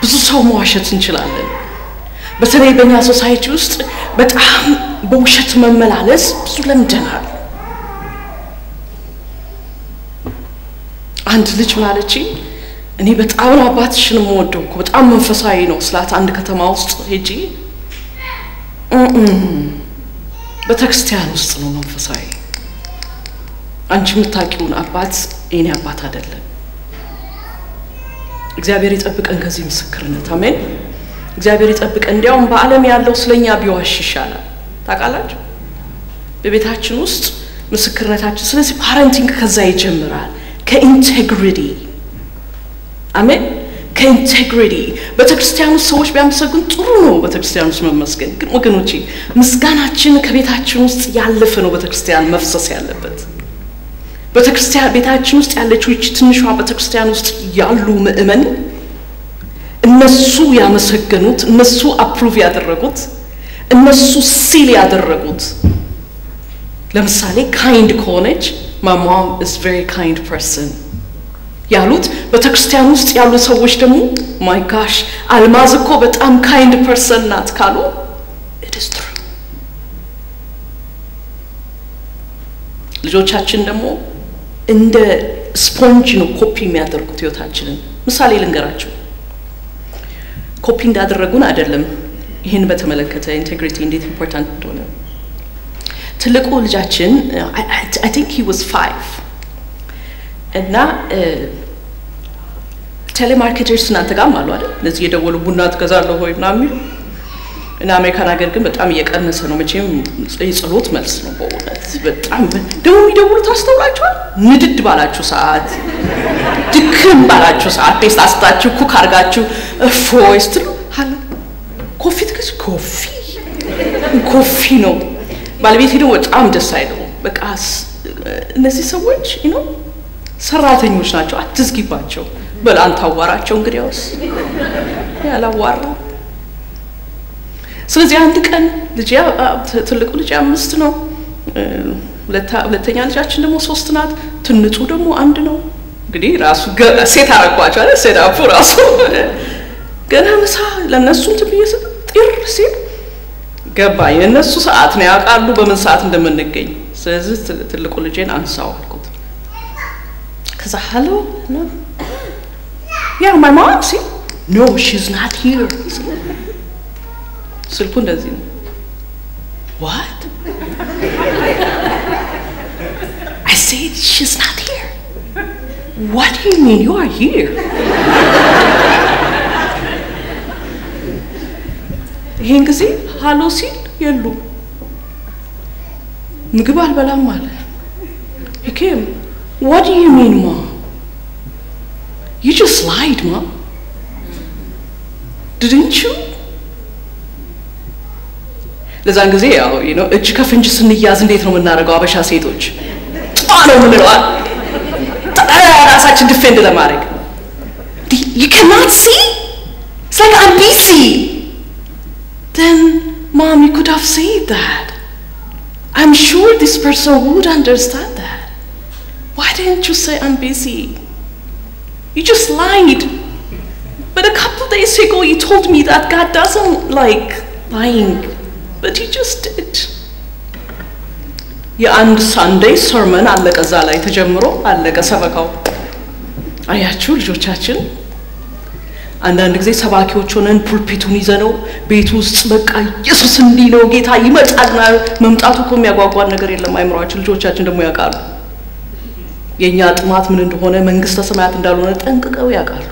ብዙ ሰው መዋሸት እንችላለን በተለይ በእኛ ሶሳይቲ ውስጥ በጣም በውሸት መመላለስ ብዙ ለምደናል አንድ ልጅ ማለች እኔ በጣም አባትሽን የምወደው በጣም መንፈሳዊ ነው ስላት አንድ ከተማ ውስጥ ሄጂ በተክርስቲያን ውስጥ ነው መንፈሳዊ አንቺ የምታውቂውን አባት የኔ አባት አይደለም እግዚአብሔር ይጠብቀን ከዚህ ምስክርነት አሜን እግዚአብሔር ይጠብቀን እንዲያውም በዓለም ያለው ስለኛ ቢዋሽ ይሻላል ታውቃላችሁ በቤታችን ውስጥ ምስክርነታችን ስለዚህ ፓረንቲንግ ከዛ ይጀምራል ከኢንቴግሪቲ አሜን ከኢንቴግሪቲ በተክርስቲያኑ ሰዎች ቢያመሰግኑ ጥሩ ነው በተክርስቲያኑ መመስገን ግን ወገኖቼ ምስጋናችን ከቤታችን ውስጥ ያለፈ ነው በተክርስቲያን መፍሰስ ያለበት በተክርስቲያን ቤታችን ውስጥ ያለችው እቺ ትንሿ በተክርስቲያን ውስጥ ያሉ ምእመን እነሱ ያመሰገኑት እነሱ አፕሩቭ ያደረጉት እነሱ ሲል ያደረጉት ለምሳሌ kind ከሆነች my mom is very kind person ያሉት በተክርስቲያን ውስጥ ያሉ ሰዎች ደግሞ my gosh አልማዝ እኮ በጣም kind person ናት ካሉ it is true ልጆቻችን ደግሞ እንደ ስፖንጅ ነው ኮፒ የሚያደርጉት ህይወታችንን ምሳሌ ልንገራችሁ ኮፒ እንዳደረጉን አይደለም ይሄን በተመለከተ ኢንቴግሪቲ እንዴት ኢምፖርታንት እንደሆነ ትልቁ ልጃችን I think he was 5 እና ቴሌማርኬተርስ እናንተ ጋር አሉ አይደል ለዚህ የደወሉ ቡና ትገዛለሁ ወይ ምናምን እና አሜሪካን ሀገር ግን በጣም እየቀነሰ ነው መቼም የጸሎት መልስ ነው በእውነት በጣም ደሞ የሚደውሉ ታስተውላችኋል ንድድ ባላችሁ ሰዓት ድክም ባላችሁ ሰዓት ቴስት አስታችሁ ኩክ አርጋችሁ ፎይስት ሃሎ ኮፊ ትከስ ኮፊ ነው ባለቤት ሄዶ በጣም ደስ አይለው በቃ እነዚህ ሰዎች ሰራተኞች ናቸው አትዝጊባቸው በላንታ አዋራቸው እንግዲያውስ ያላዋራ ስለዚህ አንድ ቀን ልጅ ትልቁ ልጅ 5 ነው ሁለተኛ ልጃችን ደግሞ 3 ናት ትንጹ ደግሞ 1 ነው እንግዲህ ራሱ ሴት አረጋቸው አይደል ሴዳፉ ራሱ ገና ምሳ ለነሱ ትብየስ ጥር ሲል ገባኝ እነሱ ሰዓት ነው ያቃሉ በምን ሰዓት እንደምንገኝ ስለዚህ ትልቁ ልጄን አንሳው አልኩት ከዛ hello no yeah my mom see no she's not here ስልኩ እንደዚህ ነው what I said she's not here what do you mean you are here ይሄን ጊዜ ሃሎ ሲል የሉ ምግብ አልበላም ማለት he came what do you mean mom you just lied mom didn't you ለዛን ጊዜ ያው እጅ ከፍንጅ ስንያዝ እንዴት ነው የምናደርገው አበሻ ሴቶች ጣሎ ምንለው ራሳችን ዲፌንድ ለማድረግ you cannot see it's like I'm busy then mom you could have said that I'm sure this person would understand that why didn't you say I'm busy you just lied but a couple days ago you told me that God doesn't like lying but he just did የአንድ Sunday sermon አለቀ እዛ ላይ ተጀምሮ አለቀ ሰበካው አያችሁ ልጆቻችን አንዳንድ ጊዜ ሰባኪዎች ሆነን ፑልፒቱን ይዘነው ቤት ውስጥ በቃ ኢየሱስ እንዲህ ነው ጌታ ይመጣልና መምጣቱ እኮ የሚያጓጓን ነገር የለም አይምሮአችን ልጆቻችን ደግሞ ያውቃሉ የኛ ጥማት ምን እንደሆነ መንግስተ ሰማያት እንዳልሆነ ጠንቅቀው ያውቃሉ